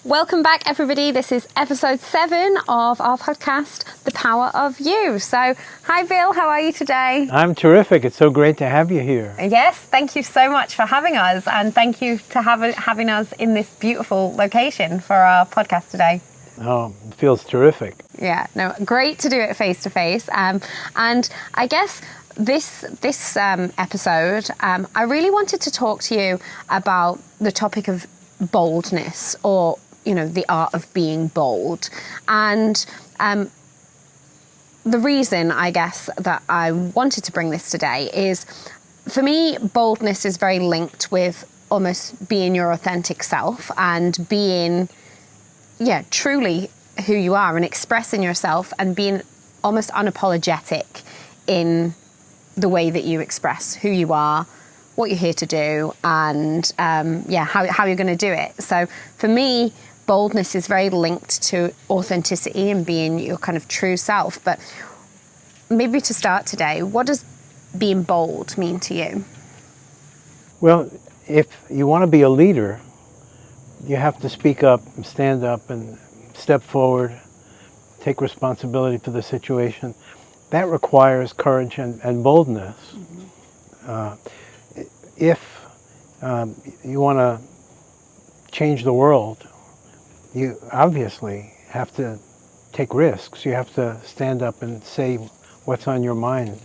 Welcome back, everybody. This is episode 7 of our podcast, The Power of You. So, hi Bill, how are you today? I'm terrific. It's so great to have you here. Yes, thank you so much for having us, and thank you to having us in this beautiful location for our podcast today. Oh, it feels terrific. Yeah, no, great to do it face to face. And I guess this episode, I really wanted to talk to you about the topic of boldness, or the art of being bold. And the reason, I guess, that I wanted to bring this today is, for me, boldness is very linked with almost being your authentic self and being, truly who you are and expressing yourself and being almost unapologetic in the way that you express who you are, what you're here to do, and how you're going to do it. So for me, boldness is very linked to authenticity and being your kind of true self. But maybe to start today, what does being bold mean to you? Well, if you want to be a leader, you have to speak up and stand up and step forward, take responsibility for the situation. That requires courage and boldness. If you want to change the world, you obviously have to take risks. You have to stand up and say what's on your mind.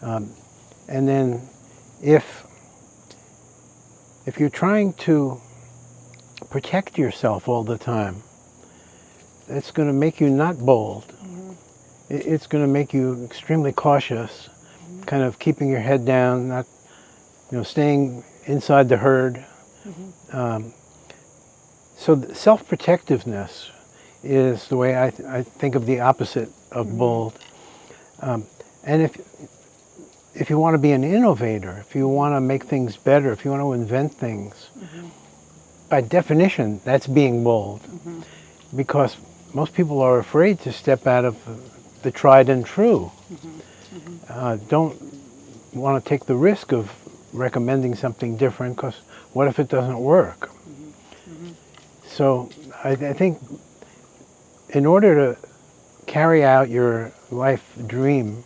And then if you're trying to protect yourself all the time, it's going to make you not bold. It's going to make you extremely cautious, kind of keeping your head down, not staying inside the herd. So self-protectiveness is the way I think of the opposite of bold. And if you want to be an innovator, if you want to make things better, if you want to invent things, by definition, that's being bold. Because most people are afraid to step out of the tried and true. Don't want to take the risk of recommending something different, because what if it doesn't work? So I think in order to carry out your life dream,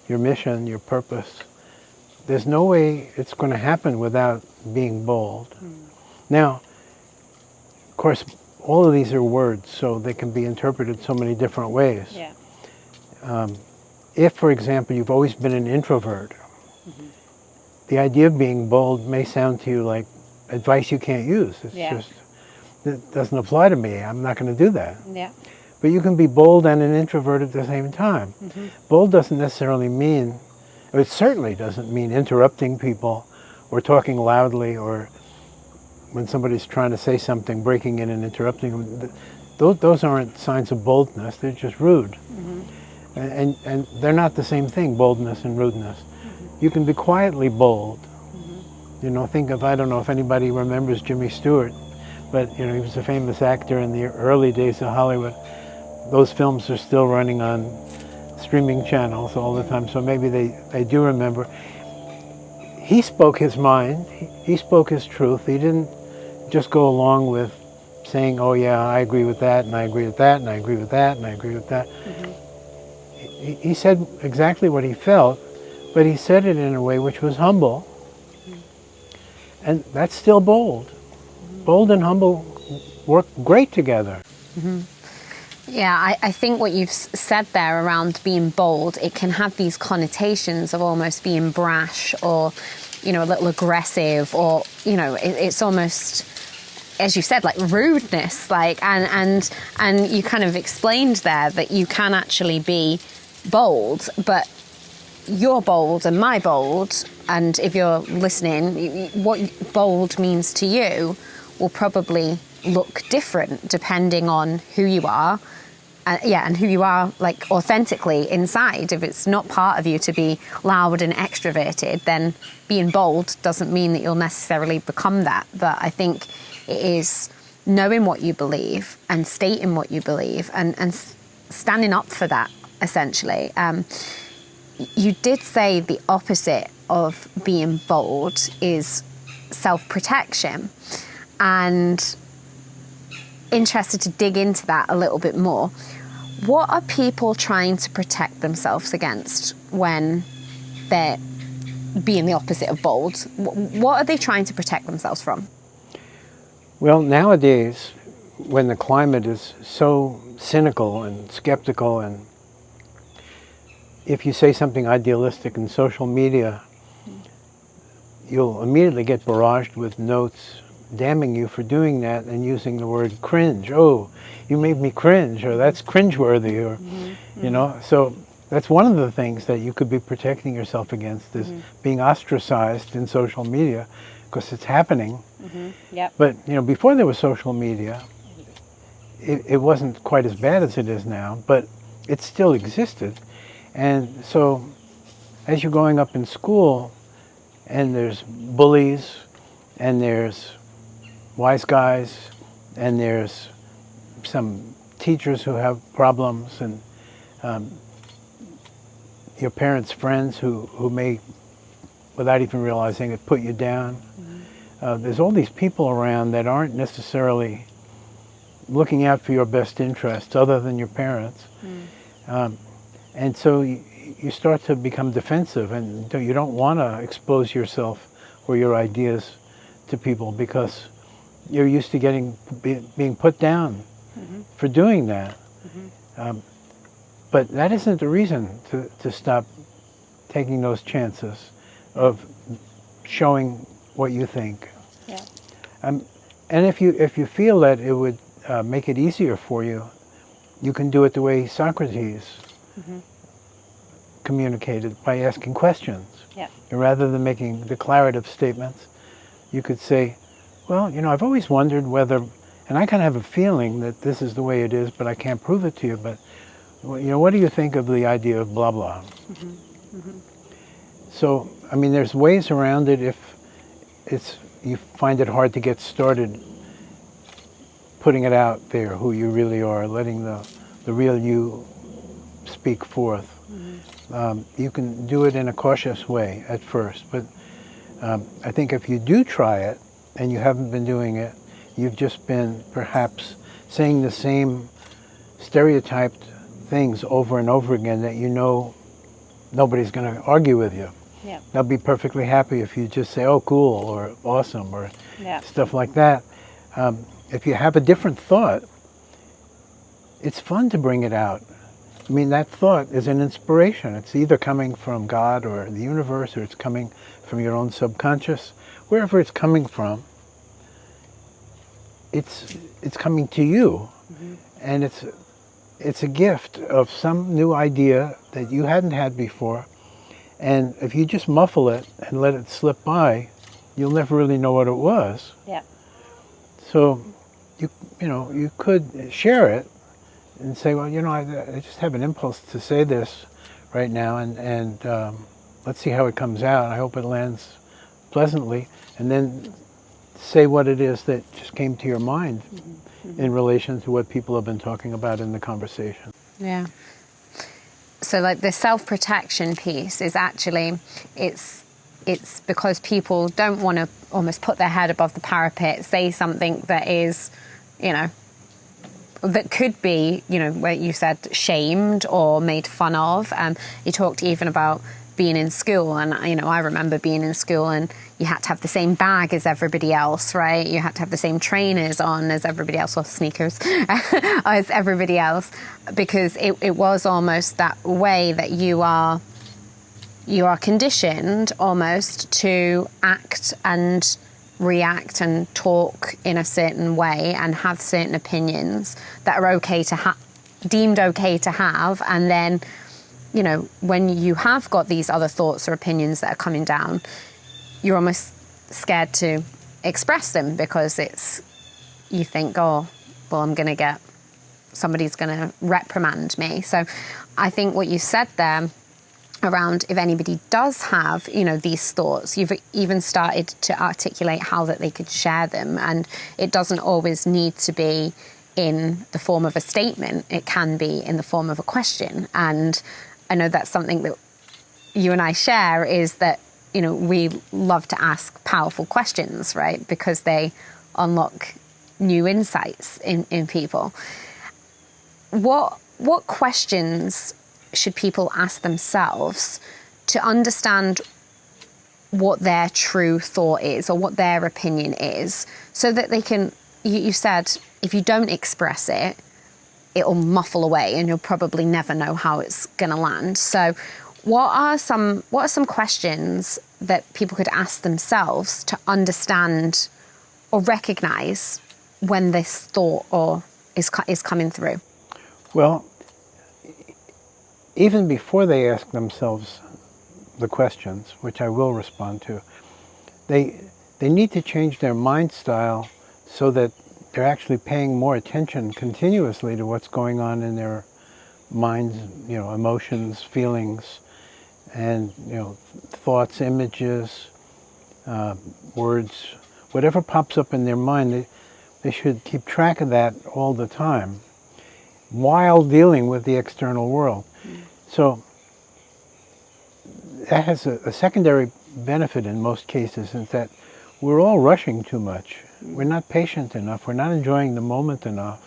your mission, your purpose, there's no way it's going to happen without being bold. Now, of course, all of these are words, so they can be interpreted so many different ways. If, for example, you've always been an introvert, the idea of being bold may sound to you like advice you can't use. It doesn't apply to me. I'm not going to do that. But you can be bold and an introvert at the same time. Bold doesn't necessarily mean, it certainly doesn't mean interrupting people or talking loudly, or when somebody's trying to say something, breaking in and interrupting them. Those aren't signs of boldness. They're just rude. And they're not the same thing, boldness and rudeness. You can be quietly bold. I don't know if anybody remembers Jimmy Stewart, but he was a famous actor in the early days of Hollywood. Those films are still running on streaming channels all the time, so maybe they do remember. He spoke his mind. He spoke his truth. He didn't just go along with saying, oh yeah, I agree with that, and I agree with that, and I agree with that, and I agree with that. He said exactly what he felt, but he said it in a way which was humble. And that's still bold. Bold and humble work great together. Yeah, I think what you've said there around being bold, it can have these connotations of almost being brash or, a little aggressive, or, it's almost, as you said, like rudeness, and you kind of explained there that you can actually be bold, but your bold and my bold, and if you're listening, what bold means to you will probably look different depending on who you are, and who you are, like, authentically inside. If it's not part of you to be loud and extroverted, then being bold doesn't mean that you'll necessarily become that. But I think it is knowing what you believe and stating what you believe and standing up for that, essentially. You did say the opposite of being bold is self-protection. And interested to dig into that a little bit more. What are people trying to protect themselves against when they're being the opposite of bold? What are they trying to protect themselves from? Well, nowadays, when the climate is so cynical and skeptical, and if you say something idealistic in social media, you'll immediately get barraged with notes damning you for doing that and using the word cringe. Oh, you made me cringe, or that's cringeworthy, or, you know. So that's one of the things that you could be protecting yourself against, is being ostracized in social media, because it's happening. Yep. But, you know, before there was social media, it wasn't quite as bad as it is now, but it still existed. And so as you're growing up in school, and there's bullies, and there's wise guys, and there's some teachers who have problems, and your parents' friends who may, without even realizing it, put you down. There's all these people around that aren't necessarily looking out for your best interests, other than your parents. And so you start to become defensive, and you don't want to expose yourself or your ideas to people, because you're used to being put down for doing that. But that isn't the reason to stop taking those chances of showing what you think. Yeah. And if you feel that it would make it easier for you, you can do it the way Socrates communicated, by asking questions. Yeah. And rather than making declarative statements, you could say, well, you know, I've always wondered whether, and I kind of have a feeling that this is the way it is, but I can't prove it to you, but, you know, what do you think of the idea of blah, blah? So, I mean, there's ways around it if you find it hard to get started putting it out there, who you really are, letting the real you speak forth. You can do it in a cautious way at first, but I think if you do try it, and you haven't been doing it, you've just been perhaps saying the same stereotyped things over and over again that you know nobody's going to argue with you. Yeah. They'll be perfectly happy if you just say, oh, cool, or awesome, or stuff like that. If you have a different thought, it's fun to bring it out. I mean, that thought is an inspiration. It's either coming from God or the universe, or it's coming from your own subconscious. Wherever it's coming from, it's coming to you. And it's a gift of some new idea that you hadn't had before. And if you just muffle it and let it slip by, you'll never really know what it was. Yeah. So you could share it and say, well, you know, I just have an impulse to say this right now, and let's see how it comes out. I hope it lands pleasantly, and then say what it is that just came to your mind in relation to what people have been talking about in the conversation. Yeah. So like the self-protection piece is actually, it's because people don't want to almost put their head above the parapet, say something that is, you know, that could be, you know, where you said shamed or made fun of. You talked even about being in school, and, you know, I remember being in school and you had to have the same bag as everybody else, right? You had to have the same trainers on as everybody else, or sneakers as everybody else, because it was almost that way that you are conditioned almost to act and react and talk in a certain way and have certain opinions that are deemed okay to have, and then, you know, when you have got these other thoughts or opinions that are coming down, you're almost scared to express them, because you think, oh, well, somebody's going to reprimand me. So I think what you said there around, if anybody does have, you know, these thoughts, you've even started to articulate how that they could share them, and it doesn't always need to be in the form of a statement. It can be in the form of a question. And I know that's something that you and I share, is that, you know, we love to ask powerful questions, right? Because they unlock new insights in people. What questions should people ask themselves to understand what their true thought is or what their opinion is, so that they can, you said, if you don't express it, it'll muffle away and you'll probably never know how it's going to land. So what are some questions that people could ask themselves to understand or recognize when this thought is coming through? Well, even before they ask themselves the questions, which I will respond to, they need to change their mind style so that they're actually paying more attention continuously to what's going on in their minds, emotions, feelings, and thoughts, images, words, whatever pops up in their mind. They should keep track of that all the time while dealing with the external world. So that has a secondary benefit in most cases, is that we're all rushing too much. We're not patient enough. We're not enjoying the moment enough.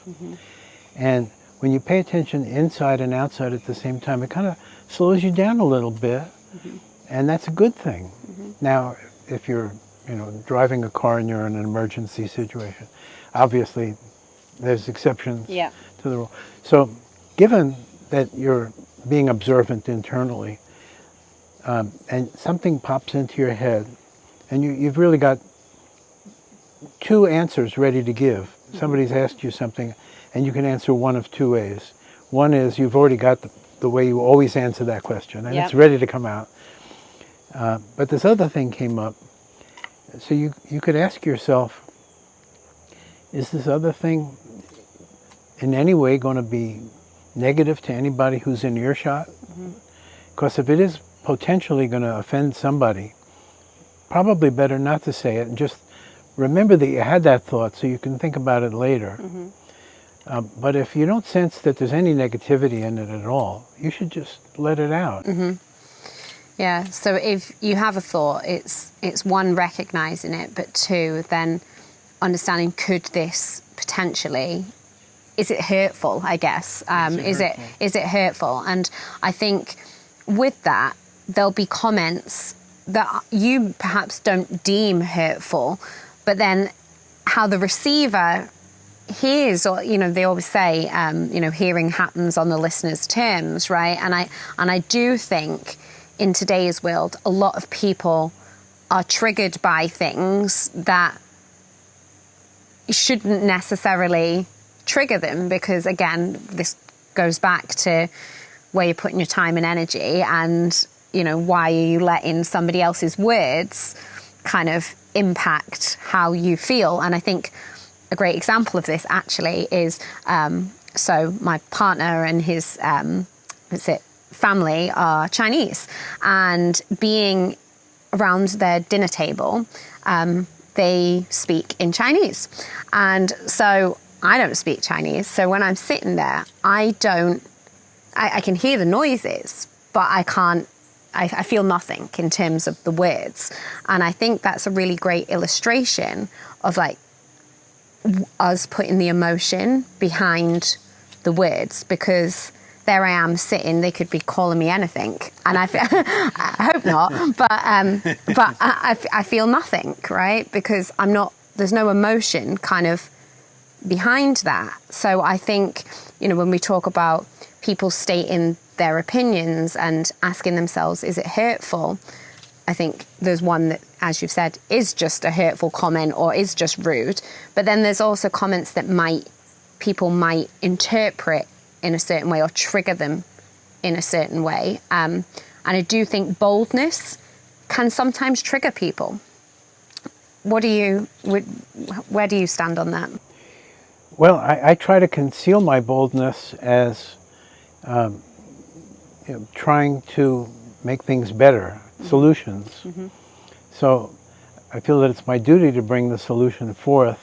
And when you pay attention inside and outside at the same time, it kind of slows you down a little bit, and that's a good thing. Now, if you're driving a car and you're in an emergency situation, obviously there's exceptions to the rule. So given that you're being observant internally, and something pops into your head, and you've really got two answers ready to give. Somebody's asked you something, and you can answer one of two ways. One is you've already got the way you always answer that question, and it's ready to come out. But this other thing came up. So you could ask yourself, is this other thing in any way going to be negative to anybody who's in earshot? Because if it is potentially going to offend somebody, probably better not to say it, and just remember that you had that thought so you can think about it later. But if you don't sense that there's any negativity in it at all, you should just let it out. Yeah, so if you have a thought, it's one, recognizing it, but two, then understanding, could this potentially, is it hurtful, I guess? Is it hurtful? And I think with that, there'll be comments that you perhaps don't deem hurtful, but then how the receiver hears, or they always say, hearing happens on the listener's terms, right? And I do think in today's world, a lot of people are triggered by things that shouldn't necessarily trigger them, because again, this goes back to where you're putting your time and energy, and why are you letting somebody else's words kind of impact how you feel. And I think a great example of this actually is, so my partner and his family are Chinese, and being around their dinner table, they speak in Chinese. And so I don't speak Chinese. So when I'm sitting there, I can hear the noises, but I feel nothing in terms of the words. And I think that's a really great illustration of like us putting the emotion behind the words, because there I am sitting, they could be calling me anything, and I hope not, but I feel nothing, right? Because there's no emotion kind of behind that. So I think, when we talk about people stating their opinions and asking themselves, is it hurtful? I think there's one that, as you've said, is just a hurtful comment or is just rude. But then there's also comments that people might interpret in a certain way or trigger them in a certain way. And I do think boldness can sometimes trigger people. Where do you stand on that? Well, I try to conceal my boldness as trying to make things better, solutions. So I feel that it's my duty to bring the solution forth.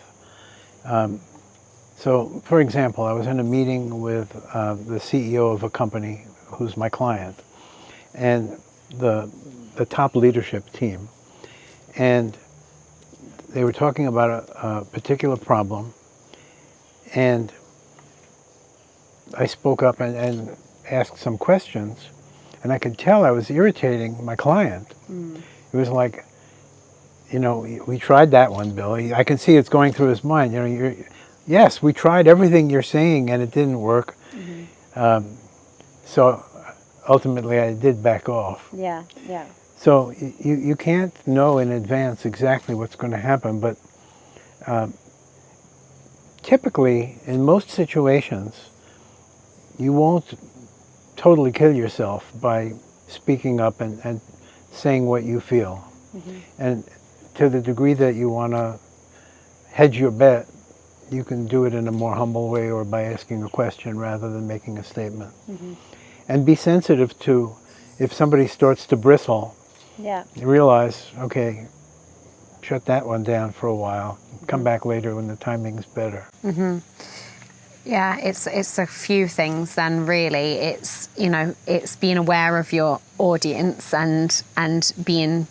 So, for example, I was in a meeting with the CEO of a company who's my client, and the top leadership team. And they were talking about a particular problem, And I spoke up and asked some questions, and I could tell I was irritating my client. It was like, you know, we tried that one, Billy. I can see it's going through his mind. You know, yes, we tried everything you're saying, and it didn't work. So ultimately, I did back off. Yeah, yeah. So you can't know in advance exactly what's going to happen, but typically, in most situations, you won't totally kill yourself by speaking up and saying what you feel. And to the degree that you want to hedge your bet, you can do it in a more humble way or by asking a question rather than making a statement. And be sensitive to if somebody starts to bristle. Yeah. You realize, okay, shut that one down for a while. Come back later when the timing's better. Yeah, it's a few things then, really. It's, you know, it's being aware of your audience and being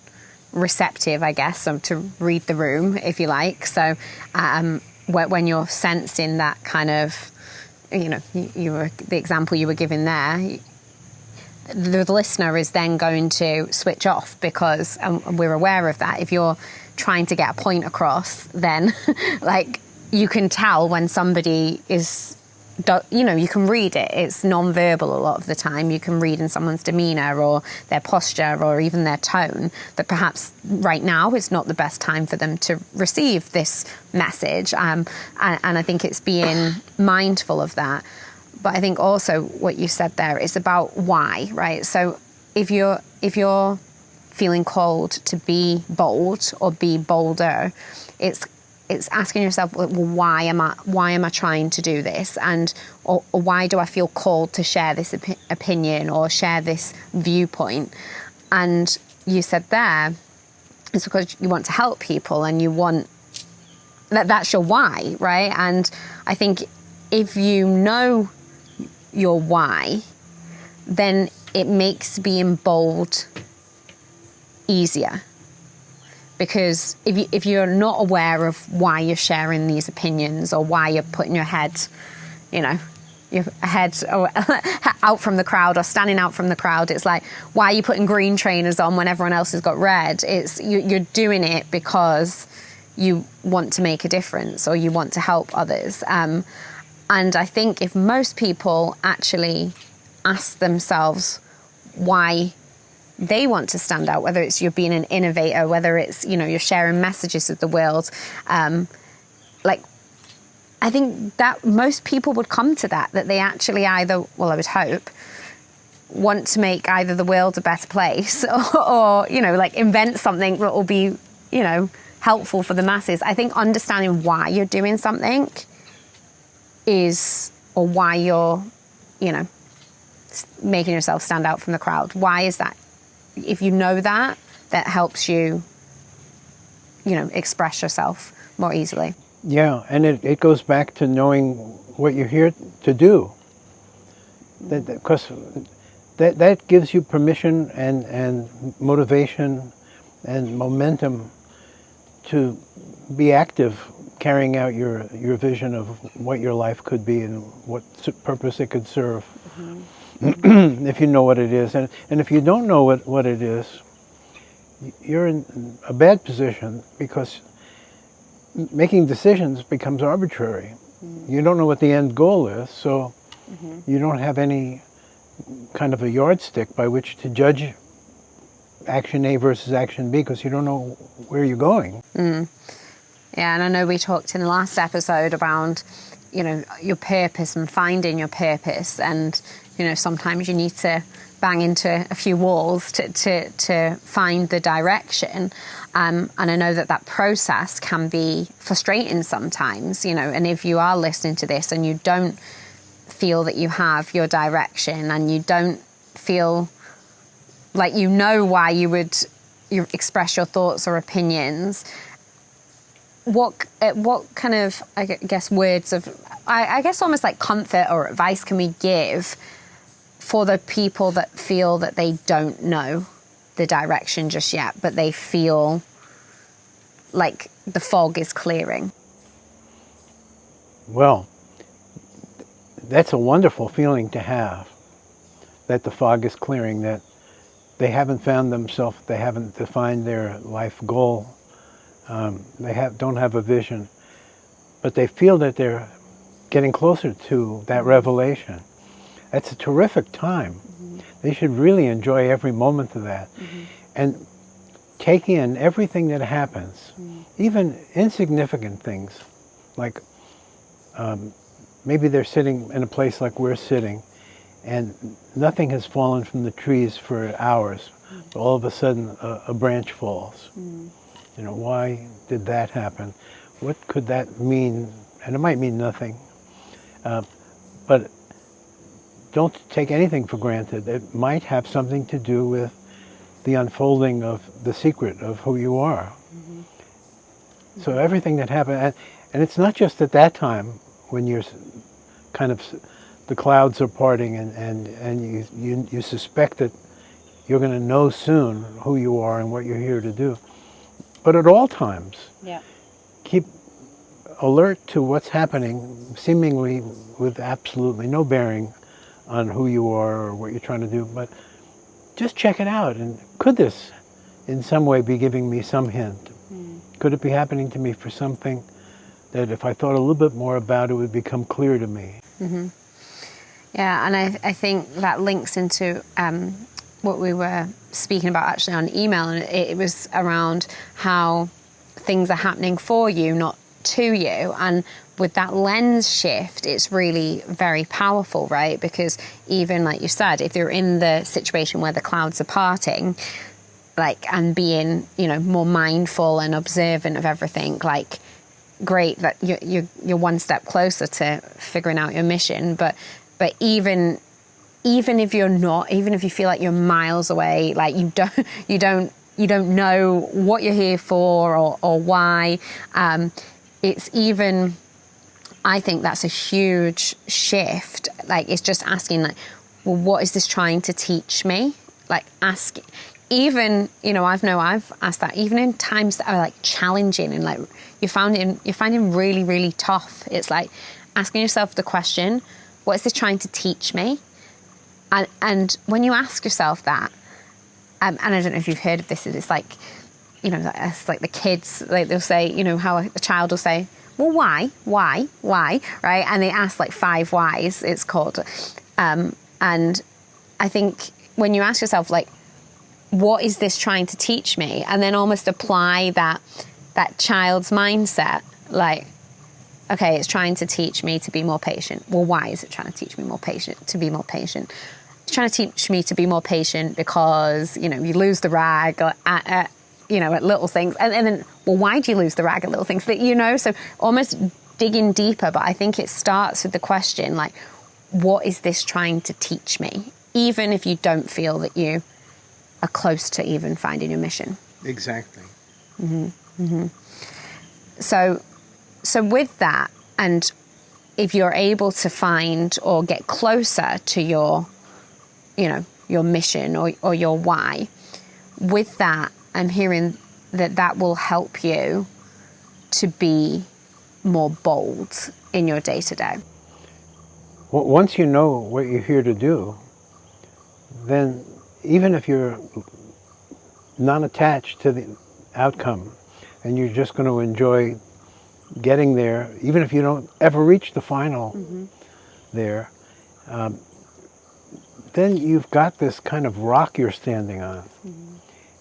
receptive, I guess, to read the room, if you like. So when you're sensing that kind of, you know, you were, the example you were giving there, the listener is then going to switch off because we're aware of that. If you're trying to get a point across, then like you can tell when somebody is, you know, you can read it. It's non-verbal a lot of the time. You can read in someone's demeanour or their posture or even their tone that perhaps right now is not the best time for them to receive this message. And I think it's being mindful of that. But I think also what you said there is about why, right? So if you're feeling called to be bold or be bolder, it's asking yourself, well, why am I trying to do this, and or why do I feel called to share this opinion or share this viewpoint? And you said there, it's because you want to help people and you want that's your why, right? And I think if you know your why, then it makes being bold easier. Because if you're not aware of why you're sharing these opinions or why you're putting your head, you know, your head out from the crowd or standing out from the crowd, it's like, why are you putting green trainers on when everyone else has got red? It's you're doing it because you want to make a difference or you want to help others. And I think if most people actually ask themselves why they want to stand out, whether it's you're being an innovator, whether it's, you know, you're sharing messages with the world, like, I think that most people would come to that they actually either, well, I would hope, want to make either the world a better place or, you know, like invent something that will be, you know, helpful for the masses. I think understanding why you're doing something is, or why you're, you know, making yourself stand out from the crowd. Why is that? If you know that helps you, you know, express yourself more easily. Yeah, and it goes back to knowing what you're here to do. Because that gives you permission and motivation and momentum to be active, carrying out your vision of what your life could be and what purpose it could serve. If you know what it is. And if you don't know what it is, you're in a bad position because making decisions becomes arbitrary. You don't know what the end goal is, so you don't have any kind of a yardstick by which to judge action A versus action B because you don't know where you're going. Yeah, and I know we talked in the last episode about, you know, your purpose and finding your purpose, and you know, sometimes you need to bang into a few walls to find the direction. And I know that process can be frustrating sometimes, you know, and if you are listening to this and you don't feel that you have your direction and you don't feel like you know why you express your thoughts or opinions, what kind of, I guess, words of, I guess almost like comfort or advice can we give for the people that feel that they don't know the direction just yet, but they feel like the fog is clearing? Well, that's a wonderful feeling to have, that the fog is clearing, that they haven't found themselves, they haven't defined their life goal, don't have a vision, but they feel that they're getting closer to that revelation. That's a terrific time. They should really enjoy every moment of that. And take in everything that happens, even insignificant things, like maybe they're sitting in a place like we're sitting, and nothing has fallen from the trees for hours. All of a sudden, a branch falls. You know, why did that happen? What could that mean? And it might mean nothing. But don't take anything for granted. It might have something to do with the unfolding of the secret of who you are. So everything that happened, and it's not just at that time when you're kind of, the clouds are parting and you suspect that you're going to know soon who you are and what you're here to do. But at all times, keep alert to what's happening, seemingly with absolutely no bearing on who you are or what you're trying to do, but just check it out. And could this in some way be giving me some hint? Could it be happening to me for something that if I thought a little bit more about it would become clear to me? Yeah, and I think that links into what we were speaking about actually on email, and it was around how things are happening for you, not to you. And with that lens shift, it's really very powerful, right? Because even like you said, if you're in the situation where the clouds are parting, like, and being, you know, more mindful and observant of everything, like, great that you're one step closer to figuring out your mission. But even if you're not, even if you feel like you're miles away, like you don't know what you're here for or why, it's even, I think that's a huge shift. Like, it's just asking, like, well, what is this trying to teach me? Like, ask, even, you know, I've asked that even in times that are like challenging and like you're finding really, really tough. It's like asking yourself the question, what is this trying to teach me? And when you ask yourself that, and I don't know if you've heard of this, it's like, you know, it's like the kids, like they'll say, you know, how a child will say, well, why, right? And they ask like 5 whys, it's called. And I think when you ask yourself, like, what is this trying to teach me? And then almost apply that child's mindset, like, okay, it's trying to teach me to be more patient. Well, why is it trying to teach me to be more patient? It's trying to teach me to be more patient because, you know, you lose the rag at little things. And then, well, why do you lose the rag at little things? That, you know, so almost digging deeper. But I think it starts with the question, like, what is this trying to teach me? Even if you don't feel that you are close to even finding your mission. Exactly. So with that, and if you're able to find or get closer to your, you know, your mission or your why, with that, I'm hearing that will help you to be more bold in your day-to-day. Well, once you know what you're here to do, then even if you're not attached to the outcome and you're just going to enjoy getting there, even if you don't ever reach the final there, then you've got this kind of rock you're standing on.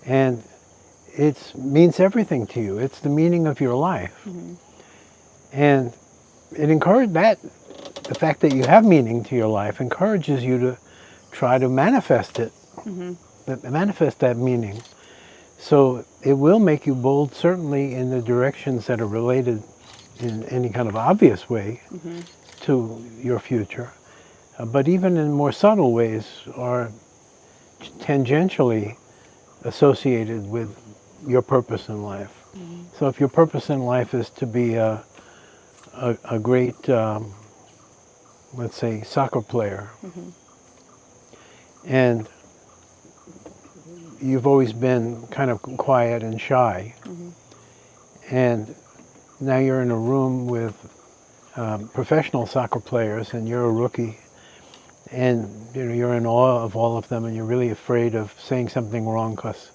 And it means everything to you. It's the meaning of your life. And it encourages that, the fact that you have meaning to your life encourages you to try to manifest it, manifest that meaning. So it will make you bold, certainly in the directions that are related in any kind of obvious way to your future. But even in more subtle ways are tangentially associated with your purpose in life. So if your purpose in life is to be a great, let's say, soccer player, and you've always been kind of quiet and shy, and now you're in a room with professional soccer players and you're a rookie and you're in awe of all of them and you're really afraid of saying something wrong because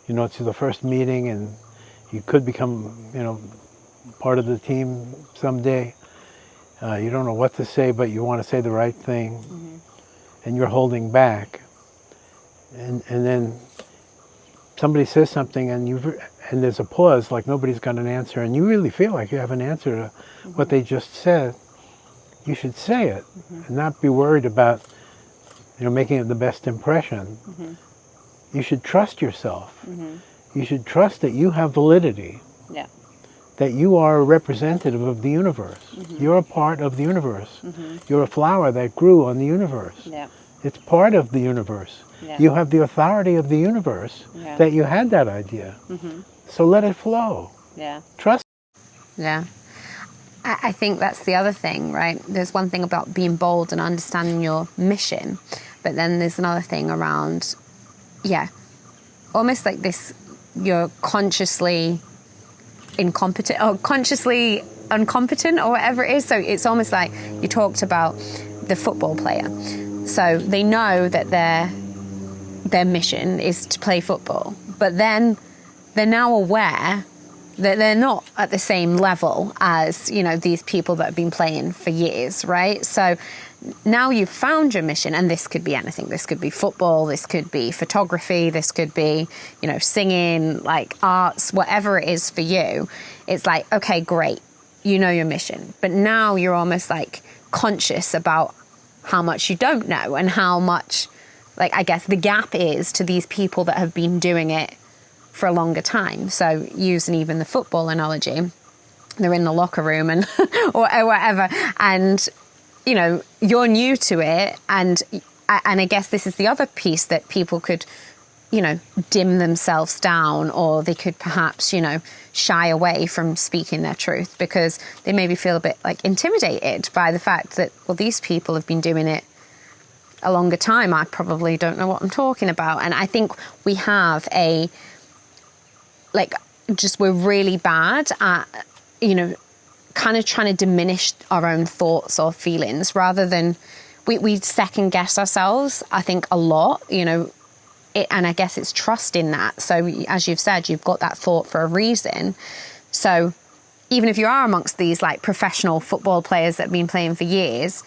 it's the first meeting and you could become part of the team someday. You don't know what to say, but you want to say the right thing, and you're holding back. And then somebody says something, and there's a pause, like nobody's got an answer, and you really feel like you have an answer to what they just said. You should say it, and not be worried about making it the best impression. You should trust yourself. You should trust that you have validity. Yeah. That you are a representative of the universe. You're a part of the universe. You're a flower that grew on the universe. Yeah. It's part of the universe. Yeah. You have the authority of the universe that you had that idea. So let it flow. Yeah. Trust. Yeah. I think that's the other thing, right? There's one thing about being bold and understanding your mission, but then there's another thing around, almost like this, you're consciously incompetent or consciously incompetent or whatever it is. So it's almost like you talked about the football player. So they know that their mission is to play football, but then they're now aware that they're not at the same level as, these people that have been playing for years, right? So now you've found your mission, and this could be anything. This could be football, this could be photography, this could be, singing, like arts, whatever it is for you. It's like, okay, great, your mission. But now you're almost like conscious about how much you don't know and how much, like, I guess the gap is to these people that have been doing it for a longer time. So using even the football analogy, they're in the locker room and or whatever, and you're new to it, and I guess this is the other piece that people could dim themselves down, or they could perhaps shy away from speaking their truth because they maybe feel a bit like intimidated by the fact that, well, these people have been doing it a longer time. I probably don't know what I'm talking about. And I think we have we're really bad at kind of trying to diminish our own thoughts or feelings, rather than we second guess ourselves, I think, a lot, and I guess it's trust in that. So as you've said, you've got that thought for a reason. So even if you are amongst these like professional football players that have been playing for years,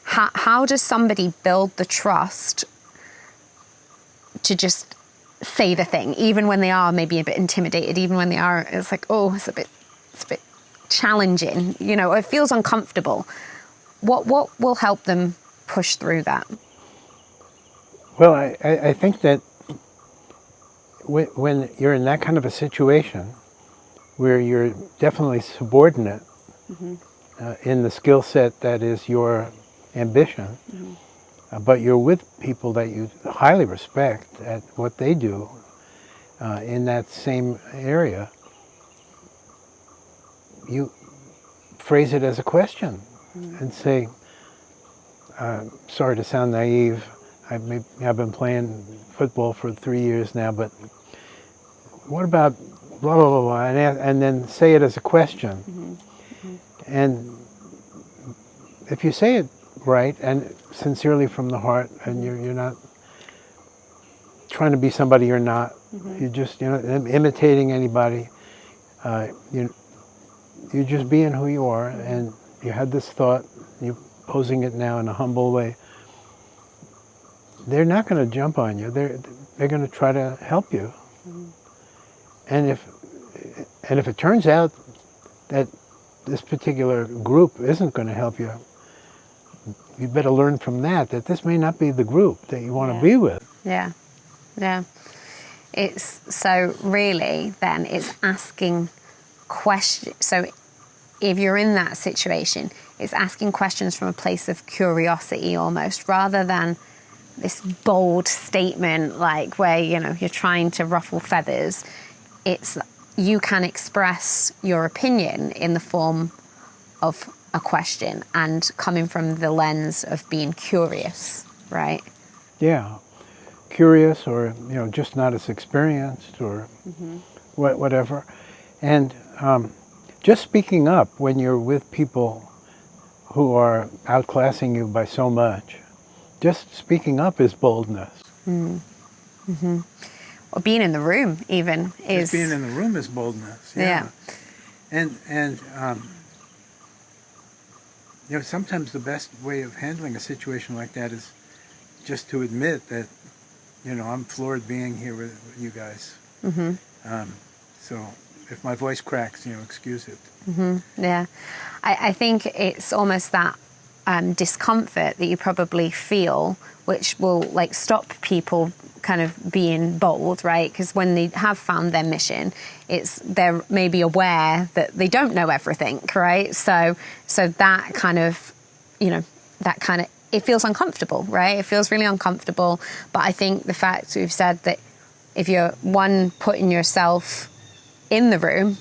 how does somebody build the trust to just say the thing, even when they are maybe a bit intimidated, even when they are, it's like, oh, it's a bit challenging, it feels uncomfortable. What will help them push through that? Well, I think that when you're in that kind of a situation where you're definitely subordinate in the skill set that is your ambition, but you're with people that you highly respect at what they do in that same area, you phrase it as a question and say, sorry to sound naive, I've been playing football for 3 years now, but what about blah, blah, blah, blah, and then say it as a question. And if you say it right and sincerely from the heart, and you're not trying to be somebody you're not, you're just imitating anybody, you're just being who you are, and you had this thought, you're posing it now in a humble way. They're not going to jump on you. They're going to try to help you. And if it turns out that this particular group isn't going to help you, you better learn from that this may not be the group that you want to be with. Yeah. It's so really then it's asking questions. So if you're in that situation, it's asking questions from a place of curiosity almost, rather than this bold statement like where you're trying to ruffle feathers. It's you can express your opinion in the form of a question and coming from the lens of being curious, right? Yeah, curious, or just not as experienced, or whatever. And just speaking up when you're with people who are outclassing you by so much. Just speaking up is boldness. Or being in the room even is... Just being in the room is boldness. Yeah. And you know, sometimes the best way of handling a situation like that is just to admit that, you know, I'm floored being here with you guys. So if my voice cracks, you know, excuse it. Yeah. I think it's almost that discomfort that you probably feel, which will like stop people kind of being bold, right? Because when they have found their mission, they're maybe aware that they don't know everything, right? So that kind of, you know, it feels uncomfortable, right? It feels really uncomfortable. But I think the fact we've said that if you're putting yourself in the room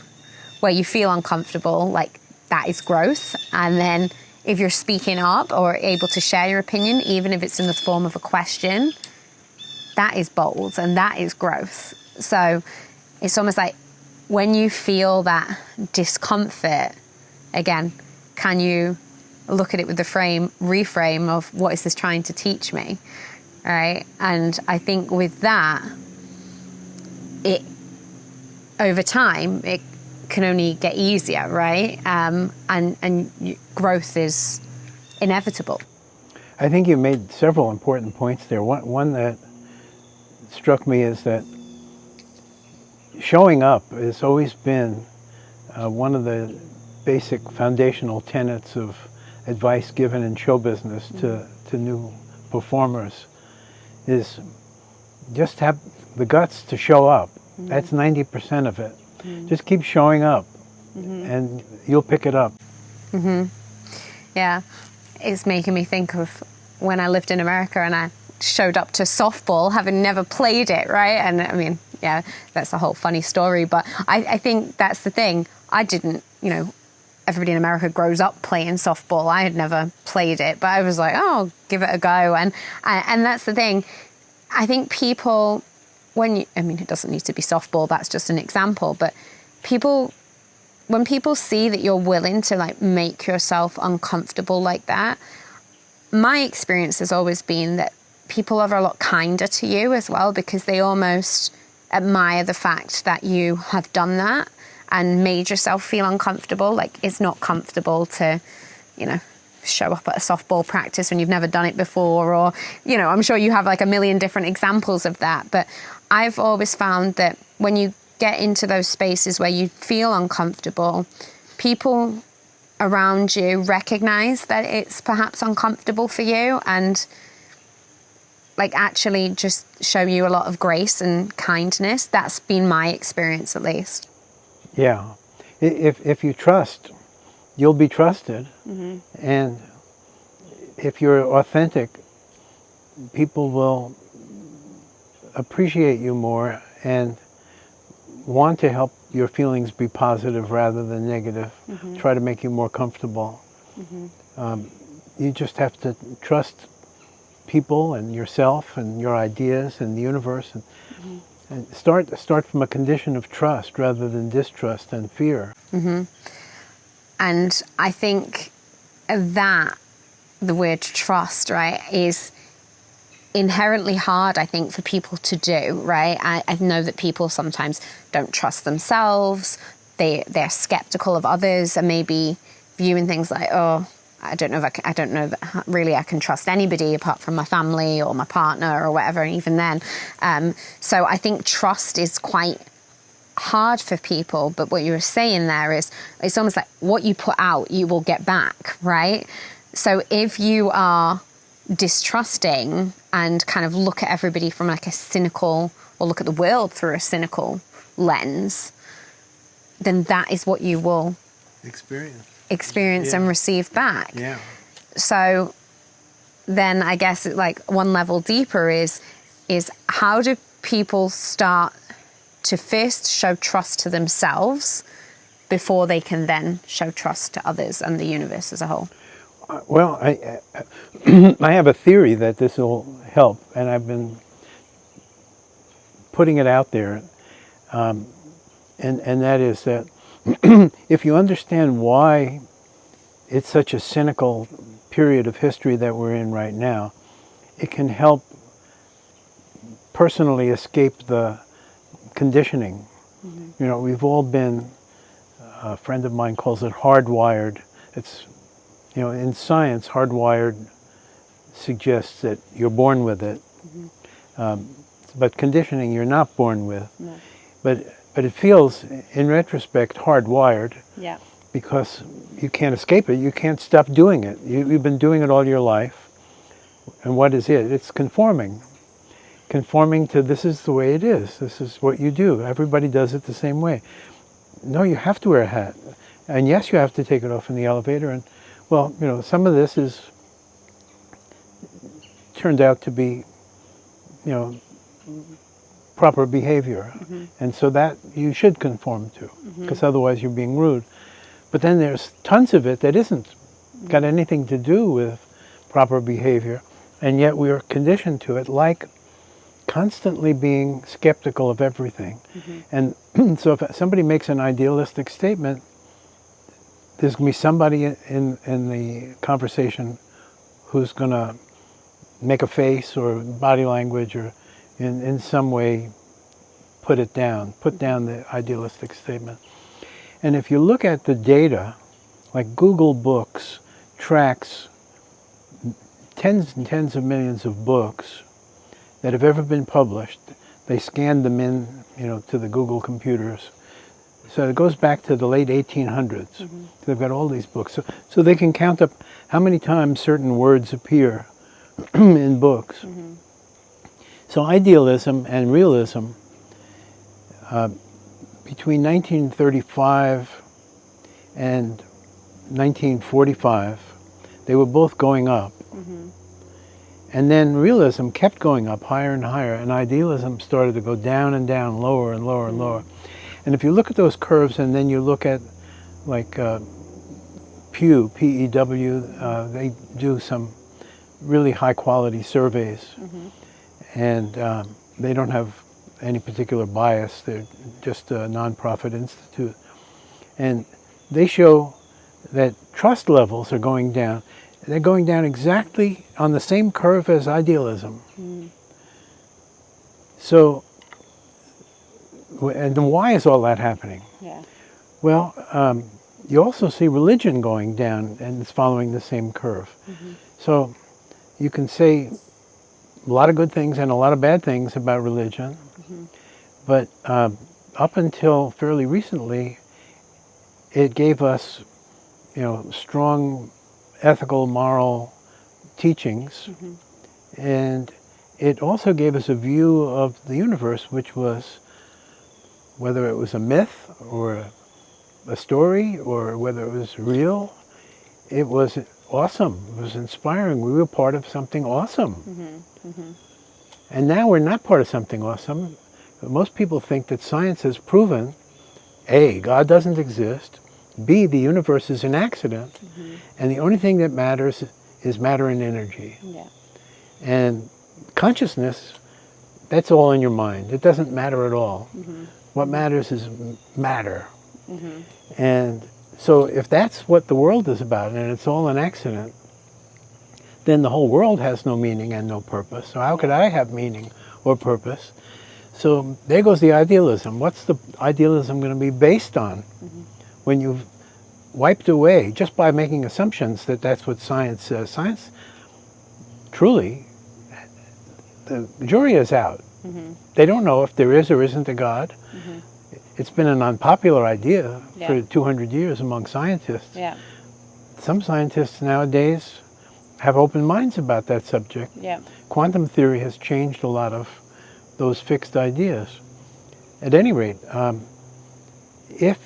where you feel uncomfortable, like that is growth. And then if you're speaking up or able to share your opinion, even if it's in the form of a question, that is bold and that is growth. So it's almost like when you feel that discomfort, again, can you look at it with the reframe of what is this trying to teach me, right? And I think with that, over time, it can only get easier, right? And growth is inevitable. I think you made several important points there. One that struck me is that showing up has always been one of the basic foundational tenets of advice given in show business to new performers, is just have the guts to show up. That's 90% of it. Just keep showing up and you'll pick it up. Yeah, it's making me think of when I lived in America and I showed up to softball having never played it, right? And I mean, yeah, that's a whole funny story, but I think that's the thing. I didn't, you know, everybody in America grows up playing softball. I had never played it, but I was like, oh, give it a go. And that's the thing. I think people, I mean, it doesn't need to be softball, that's just an example, but when people see that you're willing to like make yourself uncomfortable like that, my experience has always been that people are a lot kinder to you as well, because they almost admire the fact that you have done that and made yourself feel uncomfortable. Like, it's not comfortable to, you know, show up at a softball practice when you've never done it before, or, you know, I'm sure you have like a million different examples of that. But I've always found that when you get into those spaces where you feel uncomfortable, people around you recognize that it's perhaps uncomfortable for you and like actually just show you a lot of grace and kindness. That's been my experience, at least. Yeah. If you trust, you'll be trusted. And if you're authentic, people will appreciate you more and want to help your feelings be positive rather than negative. Try to make you more comfortable. You just have to trust people and yourself and your ideas and the universe, and start from a condition of trust rather than distrust and fear. And I think that the word trust, right, is inherently hard, I think, for people to do, right? I know that people sometimes don't trust themselves. They're skeptical of others and maybe viewing things like, oh, I don't know that really I can trust anybody apart from my family or my partner or whatever, and even then. So I think trust is quite hard for people, but what you were saying there is it's almost like what you put out, you will get back, right? So if you are distrusting and kind of look at everybody from like a cynical, or look at the world through a cynical lens, then that is what you will experience and receive back. Yeah. So then I guess like one level deeper is how do people start to first show trust to themselves before they can then show trust to others and the universe as a whole? Well, I have a theory that this will help, and I've been putting it out there, and that is that if you understand why it's such a cynical period of history that we're in right now, it can help personally escape the conditioning. You know, we've all been, a friend of mine calls it hardwired. It's, you know, in science, hardwired suggests that you're born with it. But conditioning you're not born with. No. But it feels, in retrospect, hardwired. Yeah. Because you can't escape it. You can't stop doing it. You've been doing it all your life. And what is it? It's conforming. Conforming to this is the way it is. This is what you do. Everybody does it the same way. No, you have to wear a hat. And yes, you have to take it off in the elevator. And, well, you know, some of this is turned out to be, you know, proper behavior. And so that you should conform to, because otherwise you're being rude. But then there's tons of it that isn't got anything to do with proper behavior, and yet we are conditioned to it, like constantly being skeptical of everything. And so if somebody makes an idealistic statement, there's going to be somebody in the conversation who's going to make a face or body language or in some way put down the idealistic statement. And if you look at the data, like Google Books tracks tens and tens of millions of books that have ever been published. They scanned them in, you know, to the Google computers. So it goes back to the late 1800s. They've got all these books. So they can count up how many times certain words appear in books. So idealism and realism, between 1935 and 1945, they were both going up. And then realism kept going up higher and higher, and idealism started to go down and down, lower and lower and lower. And if you look at those curves and then you look at like Pew, P-E-W, they do some really high quality surveys. And they don't have any particular bias. They're just a nonprofit institute. And they show that trust levels are going down. They're going down exactly on the same curve as idealism. So, and why is all that happening? Well, you also see religion going down, and it's following the same curve. So you can say a lot of good things and a lot of bad things about religion, but up until fairly recently, it gave us, you know, strong ethical, moral teachings, and it also gave us a view of the universe, which was, whether it was a myth or a story or whether it was real, it was awesome. It was inspiring. We were part of something awesome. And now we're not part of something awesome. Most people think that science has proven, A, God doesn't exist, B, the universe is an accident, and the only thing that matters is matter and energy. And consciousness, that's all in your mind. It doesn't matter at all. What matters is matter. And so if that's what the world is about, and it's all an accident, then the whole world has no meaning and no purpose. So how could I have meaning or purpose? So there goes the idealism. What's the idealism going to be based on? When you've wiped away, just by making assumptions that that's what science says. Science, truly, the jury is out. They don't know if there is or isn't a God. It's been an unpopular idea for 200 years among scientists. Some scientists nowadays have open minds about that subject. Quantum theory has changed a lot of those fixed ideas. At any rate, if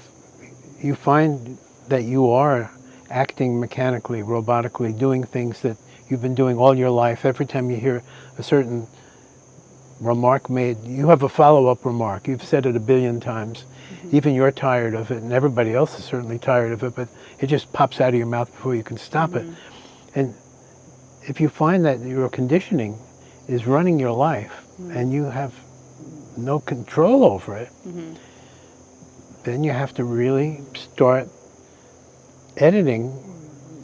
you find that you are acting mechanically, robotically, doing things that you've been doing all your life, every time you hear a certain remark made, you have a follow-up remark. You've said it 1 billion times. Even you're tired of it, and everybody else is certainly tired of it, but it just pops out of your mouth before you can stop it. And if you find that your conditioning is running your life, and you have no control over it, then you have to really start editing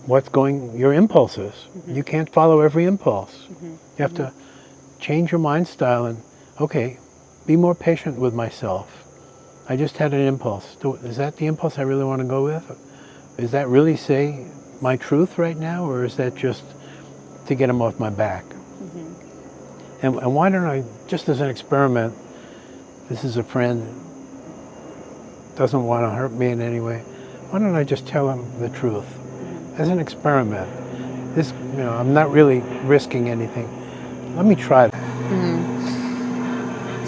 your impulses. You can't follow every impulse. You have to change your mind style and, okay, be more patient with myself. I just had an impulse. Is that the impulse I really want to go with? Is that really say my truth right now, or is that just to get them off my back? And why don't I, just as an experiment, this is a friend, doesn't want to hurt me in any way, why don't I just tell him the truth? As an experiment. This, I'm not really risking anything. Let me try that.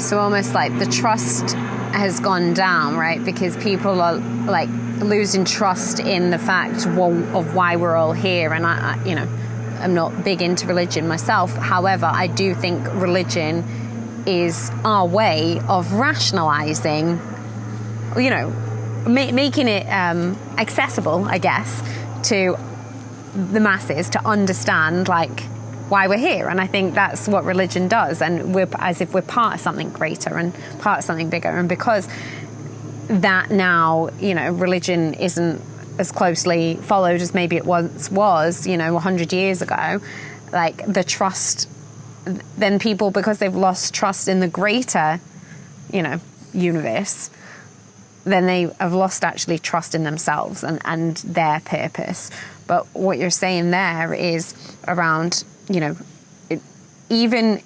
So almost like the trust has gone down, right? Because people are like losing trust in the fact of why we're all here. And I'm not big into religion myself. However, I do think religion is our way of rationalizing, making it accessible, I guess, to the masses to understand like why we're here. And I think that's what religion does, and we're as if we're part of something greater and part of something bigger. And because that now, religion isn't as closely followed as maybe it once was, 100 years ago, like the trust, then people, because they've lost trust in the greater, universe, then they have lost actually trust in themselves and their purpose. But what you're saying there is around, even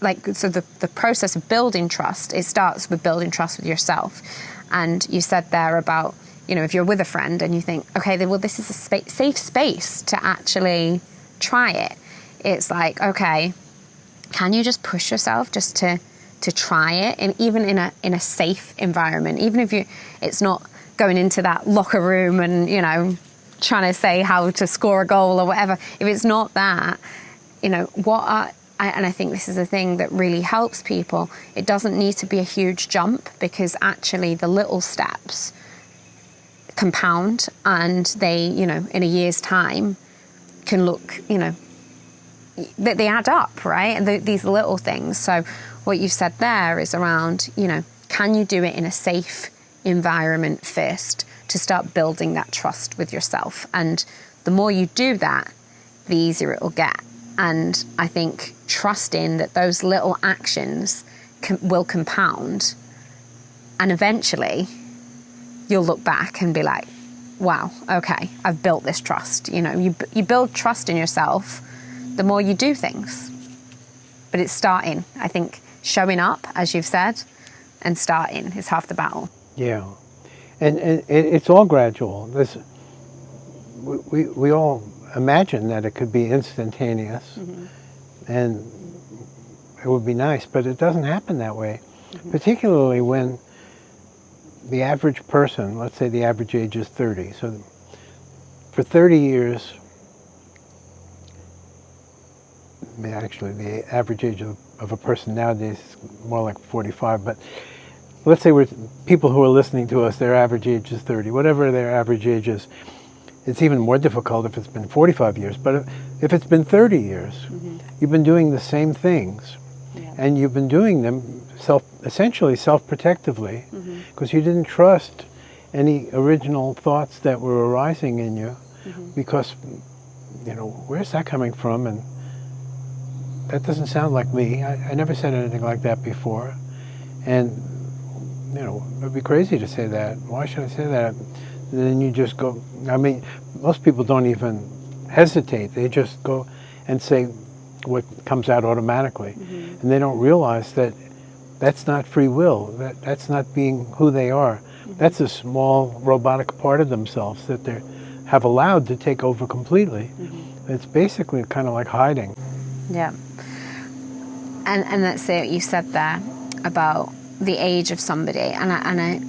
like, so the process of building trust, it starts with building trust with yourself. And you said there about, if you're with a friend and you think, okay, well, this is a safe space to actually try it. It's like, okay, can you just push yourself just to try it, and even in a safe environment, even if it's not going into that locker room and trying to say how to score a goal or whatever. If it's not that, and I think this is a thing that really helps people. It doesn't need to be a huge jump, because actually the little steps compound, and they, in a year's time can look, they add up, right? And these little things. So what you said there is around, can you do it in a safe environment first to start building that trust with yourself? And the more you do that, the easier it will get. And I think trusting that those little actions will compound, and eventually you'll look back and be like, wow, okay, I've built this trust. You build trust in yourself the more you do things. But it's starting. I think showing up, as you've said, and starting is half the battle. Yeah, and it's all gradual. We all imagine that it could be instantaneous, and it would be nice, but it doesn't happen that way. Particularly when the average person, let's say the average age is 30. So for 30 years, actually the average age of a person nowadays is more like 45, but let's say people who are listening to us, their average age is 30, whatever their average age is. It's even more difficult if it's been 45 years, but if it's been 30 years, you've been doing the same things, and you've been doing them essentially self-protectively, because you didn't trust any original thoughts that were arising in you, because, where's that coming from? And that doesn't sound like me. I never said anything like that before. And, it would be crazy to say that. Why should I say that? And then you just go, most people don't even hesitate. They just go and say what comes out automatically. And they don't realize that that's not free will. That's not being who they are. That's a small robotic part of themselves that they have allowed to take over completely. It's basically kind of like hiding. Yeah. And that's it, you said there about the age of somebody. And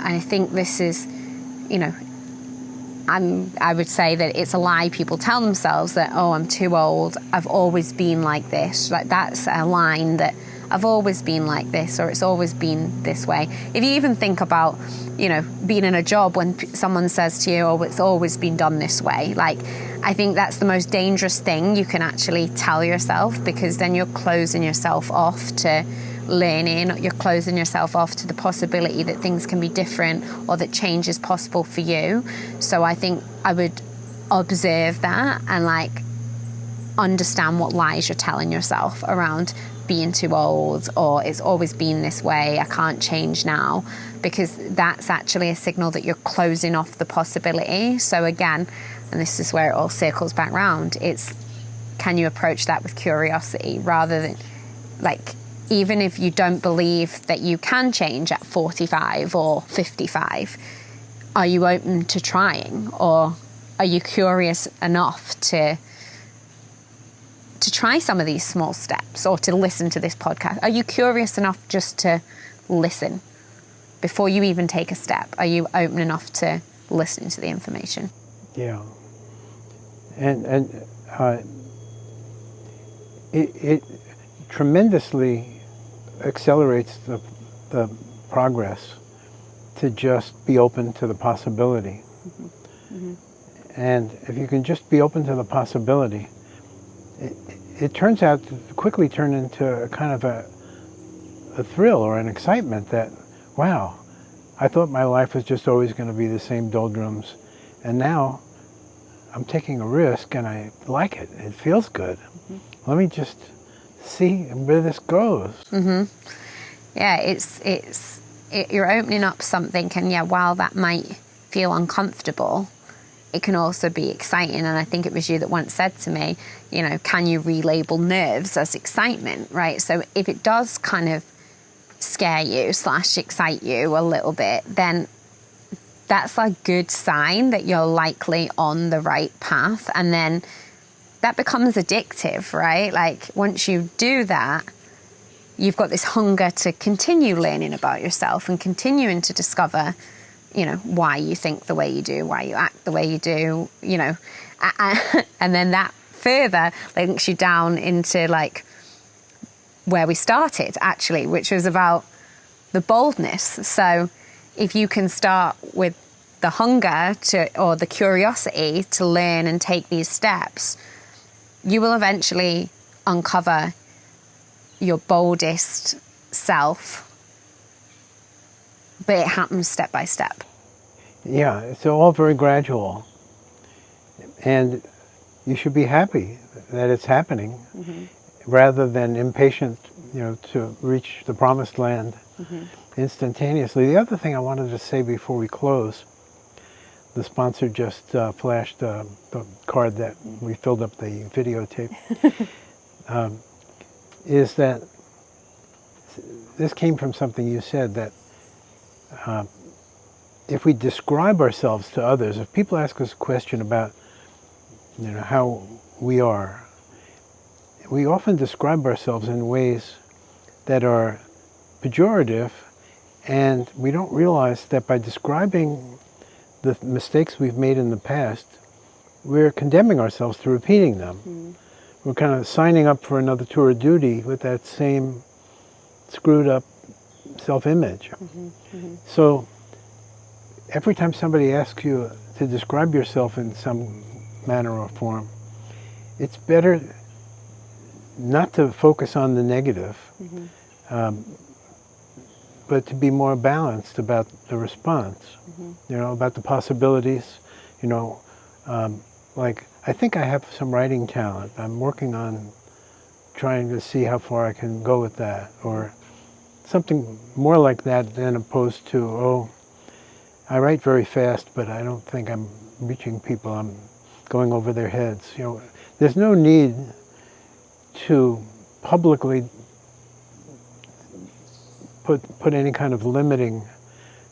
I think this is, I would say that it's a lie people tell themselves that, oh, I'm too old, I've always been like this. Like, that's a line that I've always been like this, or it's always been this way. If you even think about, being in a job when someone says to you, oh, it's always been done this way. Like, I think that's the most dangerous thing you can actually tell yourself, because then you're closing yourself off to learning, you're closing yourself off to the possibility that things can be different or that change is possible for you. So I think I would observe that and like understand what lies you're telling yourself around being too old, or it's always been this way, I can't change now, because that's actually a signal that you're closing off the possibility. So again, and this is where it all circles back round, it's, can you approach that with curiosity rather than, like, even if you don't believe that you can change at 45 or 55, are you open to trying, or are you curious enough to try some of these small steps, or to listen to this podcast? Are you curious enough just to listen before you even take a step? Are you open enough to listening to the information? Yeah. And it tremendously accelerates the progress to just be open to the possibility. Mm-hmm. Mm-hmm. And if you can just be open to the possibility, it turns out to quickly turn into a kind of a thrill or an excitement that, wow, I thought my life was just always going to be the same doldrums, and now I'm taking a risk and I like it. It feels good. Mm-hmm. Let me just see where this goes. Mm-hmm. Yeah, you're opening up something, and yeah, while that might feel uncomfortable, it can also be exciting. And I think it was you that once said to me, you know, can you relabel nerves as excitement, right? So if it does kind of scare you / excite you a little bit, then that's a good sign that you're likely on the right path. And then that becomes addictive, right? Like once you do that, you've got this hunger to continue learning about yourself and continuing to discover, you know, why you think the way you do, why you act the way you do, you know, and then that further links you down into like where we started actually, which was about the boldness. So if you can start with the hunger or the curiosity to learn and take these steps, you will eventually uncover your boldest self. But it happens step by step. Yeah, it's all very gradual. And you should be happy that it's happening, mm-hmm. rather than impatient, you know, to reach the promised land mm-hmm. instantaneously. The other thing I wanted to say before we close, the sponsor just flashed the card that we filled up the videotape, is that this came from something you said, that if we describe ourselves to others, if people ask us a question about, you know, how we are, we often describe ourselves in ways that are pejorative, and we don't realize that by describing the mistakes we've made in the past, we're condemning ourselves to repeating them. Mm. We're kind of signing up for another tour of duty with that same screwed up self-image. Mm-hmm, mm-hmm. So every time somebody asks you to describe yourself in some manner or form, it's better not to focus on the negative, mm-hmm. But to be more balanced about the response, mm-hmm. you know, about the possibilities, you know, like I think I have some writing talent. I'm working on trying to see how far I can go with that, or something more like that than opposed to, oh, I write very fast, but I don't think I'm reaching people. I'm going over their heads. You know, there's no need to publicly put any kind of limiting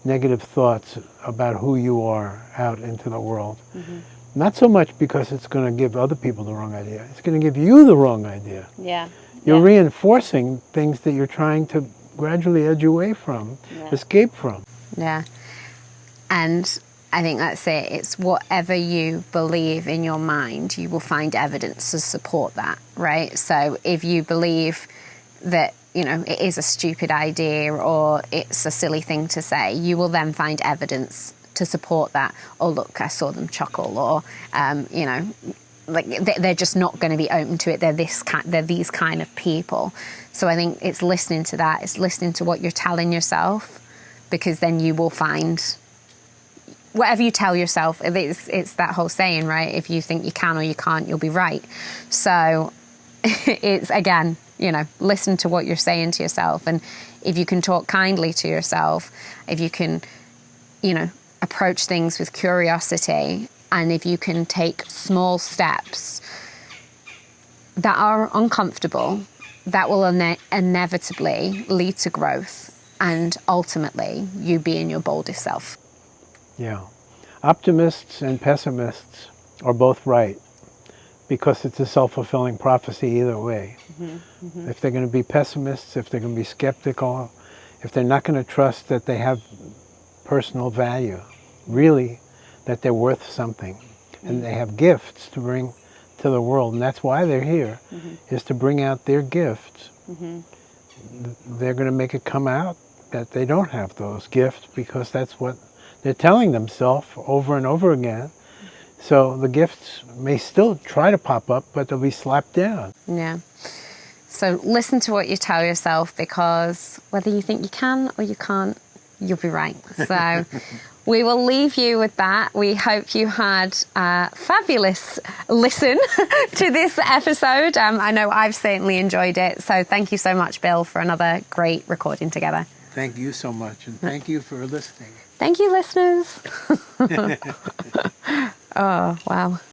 negative thoughts about who you are out into the world. Mm-hmm. Not so much because it's going to give other people the wrong idea. It's going to give you the wrong idea. Yeah. You're reinforcing things that you're trying to gradually edge away from, escape from. Yeah. And I think that's it. It's whatever you believe in your mind, you will find evidence to support that, right? So if you believe that, you know, it is a stupid idea or it's a silly thing to say, you will then find evidence to support that. Oh, look, I saw them chuckle, or, you know, like they're just not going to be open to it. They're these kind of people. So I think it's listening to that. It's listening to what you're telling yourself, because then you will find whatever you tell yourself, it's that whole saying, right? If you think you can or you can't, you'll be right. So it's, again, you know, listen to what you're saying to yourself. And if you can talk kindly to yourself, if you can, you know, approach things with curiosity, and if you can take small steps that are uncomfortable, that will inevitably lead to growth and ultimately you being your boldest self. Yeah. Optimists and pessimists are both right, because it's a self-fulfilling prophecy either way. If they're going to be pessimists, if they're going to be skeptical, if they're not going to trust that they have personal value, really, that they're worth something, and they have gifts to bring to the world, and that's why they're here, is to bring out their gifts. They're going to make it come out that they don't have those gifts, because that's what they're telling themselves over and over again. So the gifts may still try to pop up, but they'll be slapped down. Yeah. So listen to what you tell yourself, because whether you think you can or you can't, you'll be right. So we will leave you with that. We hope you had a fabulous listen to this episode. I know I've certainly enjoyed it. So thank you so much, Bill, for another great recording together. Thank you so much, and thank you for listening. Thank you, listeners. Oh, wow.